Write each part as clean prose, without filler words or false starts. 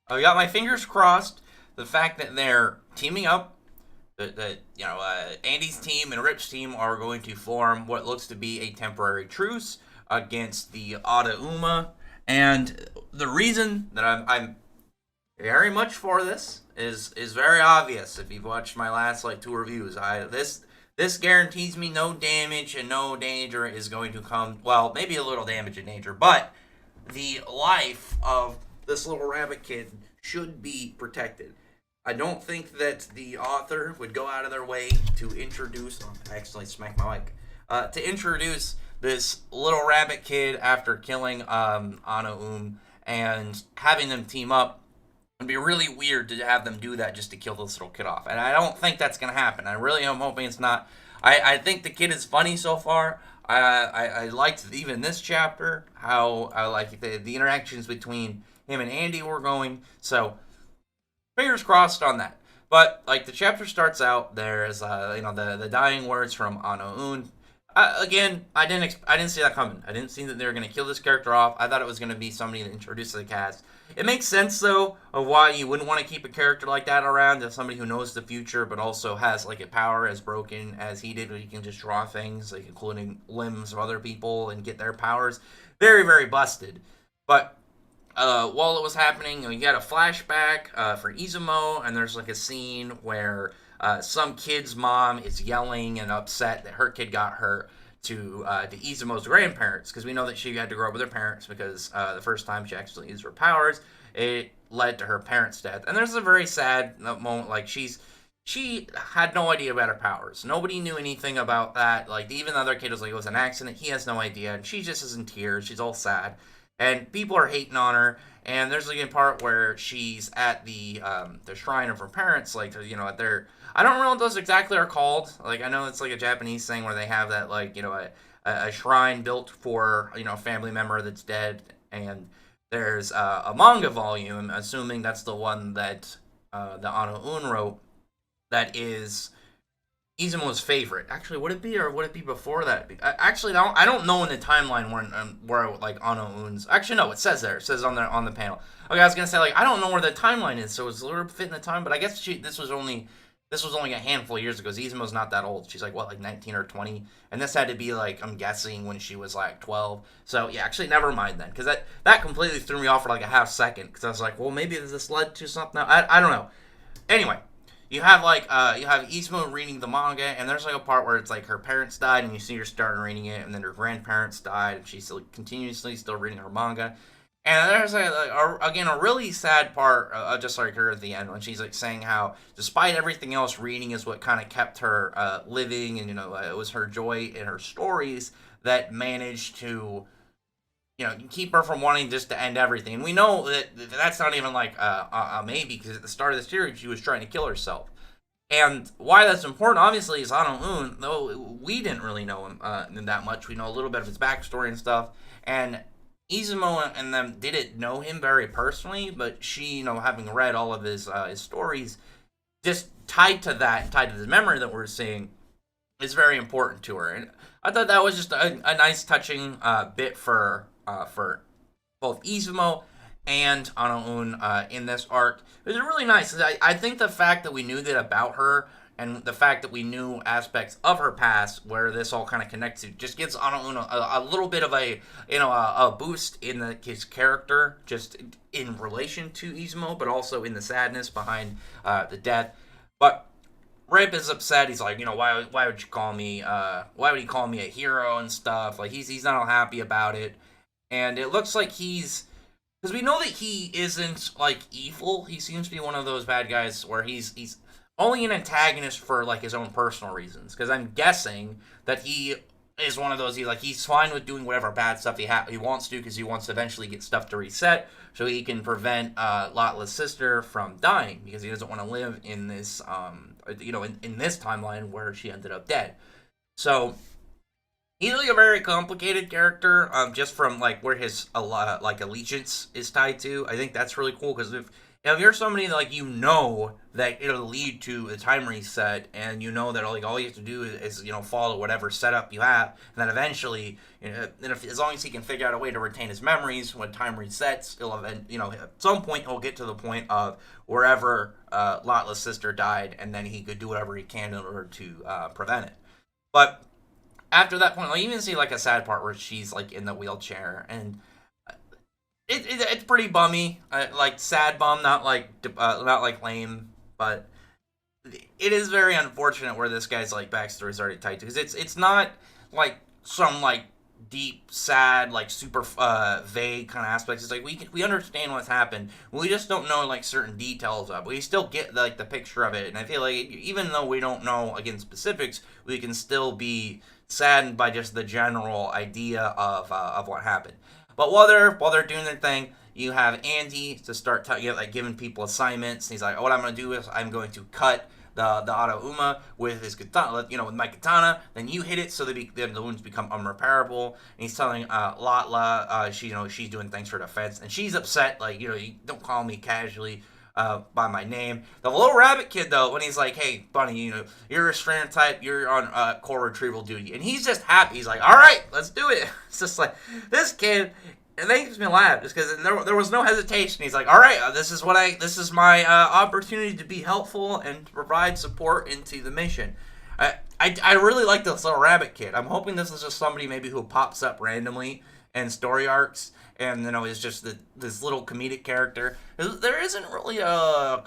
I got my fingers crossed. The fact that they're teaming up, that Andy's team and Rip's team are going to form what looks to be a temporary truce against the Ada Uma, and the reason that I'm very much for this is very obvious. If you've watched my last like two reviews, I this guarantees me no damage and no danger is going to come. Well, maybe a little damage and danger, but the life of this little rabbit kid should be protected. I don't think that the author would go out of their way to introduce. Oh, I accidentally smacked my mic. To introduce this little rabbit kid after killing Anaum and having them team up. It'd be really weird to have them do that just to kill this little kid off. And I don't think that's going to happen. I really am hoping it's not. I think the kid is funny so far. I liked even this chapter how I like the interactions between him and Andy were going. So fingers crossed on that. But like the chapter starts out, there's the dying words from Ano-un. Again, I didn't see that coming. I didn't see that they were going to kill this character off. I thought it was going to be somebody that introduced to the cast. It makes sense though of why you wouldn't want to keep a character like that around, as somebody who knows the future but also has like a power as broken as he did, where he can just draw things, like including limbs of other people and get their powers. Very very busted. But while it was happening, you got a flashback for Izumo, and there's like a scene where some kid's mom is yelling and upset that her kid got hurt to Izumo's grandparents, because we know that she had to grow up with her parents because the first time she actually used her powers, it led to her parents' death. And there's a very sad moment, like she had no idea about her powers. Nobody knew anything about that. Like even the other kid was like, it was an accident. He has no idea, and she just is in tears. She's all sad, and people are hating on her. And there's like a part where she's at the shrine of her parents, like at their, I don't know what those exactly are called. Like I know it's like a Japanese thing where they have that like a shrine built for a family member that's dead, and there's a manga volume, assuming that's the one that the Ano Un wrote, that is Izumo's favorite. Actually, would it be, or would it be before that? Actually, I don't know in the timeline where like Ano Un's. Actually, no, it says there. It says on the panel. Okay, I was gonna say like I don't know where the timeline is, so it's a little fit in the time. But I guess this was only a handful of years ago. Izumo's not that old. She's like what, like 19 or 20, and this had to be like, I'm guessing, when she was like 12. So yeah, actually, never mind then, because that completely threw me off for like a half second, because I was like, well, maybe this led to something. I don't know. Anyway, you have Izumo reading the manga, and there's like a part where it's like her parents died, and you see her starting reading it, and then her grandparents died, and she's still continuously still reading her manga. And there's again a really sad part, just like her at the end, when she's like saying how, despite everything else, reading is what kind of kept her living, and it was her joy in her stories that managed to keep her from wanting just to end everything. And we know that that's not even like a maybe, because at the start of the series she was trying to kill herself. And why that's important, obviously, is Ano Un, though we didn't really know him that much. We know a little bit of his backstory and stuff. And Izumo and them didn't know him very personally, but she, having read all of his stories, just tied to that, tied to the memory that we're seeing, is very important to her. And I thought that was just a nice, touching bit for both Izumo and Ano-un in this arc. It was really nice. I think the fact that we knew that about her, and the fact that we knew aspects of her past where this all kind of connects to, just gives Ano-un a little bit of a boost in his character, just in relation to Izumo, but also in the sadness behind the death. But Rip is upset. He's like, why would you call me? Why would he call me a hero and stuff? Like he's not all happy about it, and it looks like because we know that he isn't like evil. He seems to be one of those bad guys where he's only an antagonist for like his own personal reasons. Because I'm guessing that he is one of those, he's fine with doing whatever bad stuff he wants to, because he wants to eventually get stuff to reset so he can prevent Lotless sister from dying, because he doesn't want to live in this in this timeline where she ended up dead. So he's like a very complicated character, just from like where his allegiance is tied to. I think that's really cool, because if you're somebody that, like, you know that it'll lead to a time reset, and you know that like all you have to do is follow whatever setup you have, and then eventually, as long as he can figure out a way to retain his memories when time resets, at some point he'll get to the point of wherever Lotless sister died, and then he could do whatever he can in order to prevent it. But after that point, like, you even see like a sad part where she's like in the wheelchair, and it's pretty bummy, like sad bum, not like lame, but it is very unfortunate where this guy's like backstory is already tight, because it's not like some like deep, sad, like super vague kind of aspects. It's like we understand what's happened, we just don't know like certain details of it. We still get like the picture of it, and I feel like even though we don't know again specifics, we can still be saddened by just the general idea of what happened. But while they're doing their thing, you have Andy to start giving people assignments. He's like, what I'm going to do is I'm going to cut the Auto Uma with his katana, with my katana. Then you hit it so the wounds become unrepairable. And he's telling Latla, she's doing things for defense, and she's upset. Like, you don't call me casually by my name. The little rabbit kid, though, when he's like, hey, Bunny, you're a stranger type, you're on core retrieval duty, and he's just happy. He's like, all right, let's do it. It's just like, this kid, it makes me laugh, just because there was no hesitation. He's like, all right, this is my opportunity to be helpful and to provide support into the mission. I really like this little rabbit kid. I'm hoping this is just somebody maybe who pops up randomly in story arcs, and is just this little comedic character. There isn't really a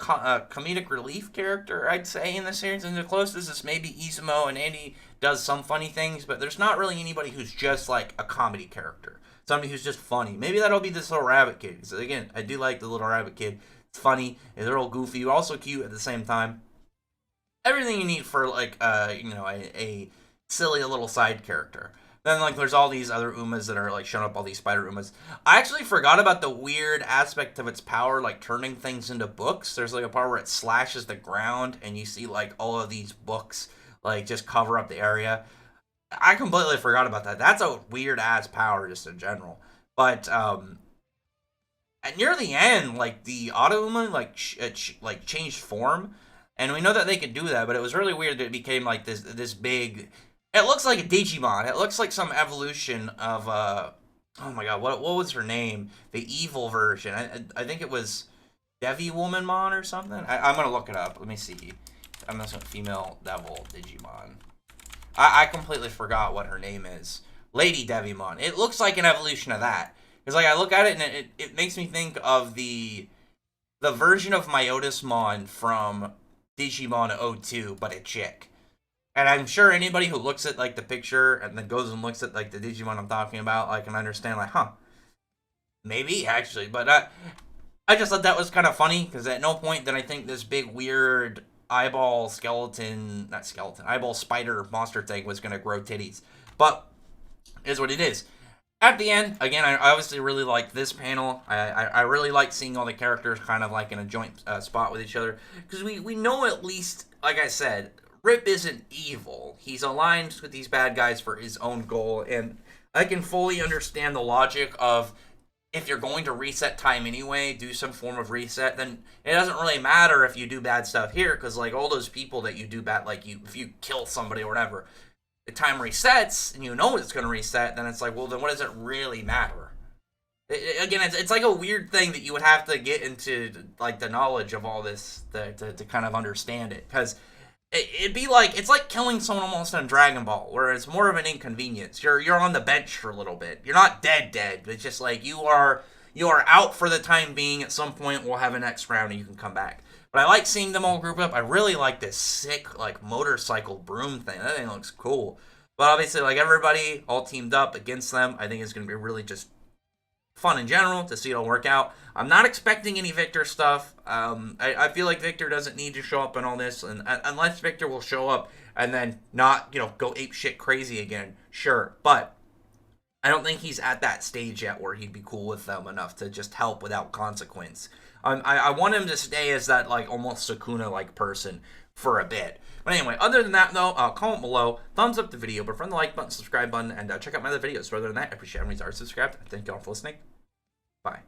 comedic relief character, I'd say, in the series, and the closest is maybe Izumo, and Andy does some funny things, but there's not really anybody who's just like a comedy character, somebody who's just funny. Maybe that'll be this little rabbit kid, because again, I do like the little rabbit kid. It's funny, it's a little goofy, also cute at the same time. Everything you need for like a silly little side character. Then, like, there's all these other Umas that are, like, showing up, all these spider Umas. I actually forgot about the weird aspect of its power, like, turning things into books. There's, like, a part where it slashes the ground, and you see, like, all of these books, like, just cover up the area. I completely forgot about that. That's a weird-ass power, just in general. But, near the end, like, the Auto Uma, like, changed form. And we know that they could do that, but it was really weird that it became, like, this big... It looks like a Digimon. It looks like some evolution of, oh my god, what was her name? The evil version. I think it was Devi Womanmon or something? I'm gonna look it up. Let me see. I'm messing with female devil Digimon. I completely forgot what her name is. Lady Devimon. It looks like an evolution of that. Because, like, I look at it, and it makes me think of the version of Myotismon from Digimon 02, but a chick. And I'm sure anybody who looks at, like, the picture and then goes and looks at, like, the Digimon I'm talking about, like, can understand, like, huh. Maybe, actually. But I just thought that was kind of funny, because at no point did I think this big, weird eyeball eyeball spider monster thing was going to grow titties. But it is what it is. At the end, again, I obviously really like this panel. I really like seeing all the characters kind of, like, in a joint spot with each other. Because we know at least, like I said... Rip isn't evil. He's aligned with these bad guys for his own goal, and I can fully understand the logic of if you're going to reset time anyway, do some form of reset, then it doesn't really matter if you do bad stuff here, because, like, all those people that you do bad, like, if you kill somebody or whatever, the time resets, and you know it's going to reset, then it's like, well, then what does it really matter? Again, it's like a weird thing that you would have to get into, like, the knowledge of all this to kind of understand it, because... It'd be like, it's like killing someone almost in Dragon Ball, where it's more of an inconvenience. You're on the bench for a little bit. You're not dead, but it's just like you are out for the time being. At some point, we'll have a next round and you can come back. But I like seeing them all group up. I really like this sick, like, motorcycle broom thing. That thing looks cool. But obviously, like, everybody all teamed up against them, I think it's going to be really just fun in general to see it all work out. I'm not expecting any Victor stuff. I feel like Victor doesn't need to show up in all this, and unless Victor will show up and then not, go ape shit crazy again, sure. But I don't think he's at that stage yet where he'd be cool with them enough to just help without consequence. I want him to stay as that, like, almost Sukuna-like person for a bit. But anyway, other than that, though, comment below, thumbs up the video, but friend the like button, subscribe button, and check out my other videos. So other than that, I appreciate everybody's already subscribed. Thank you all for listening. Bye.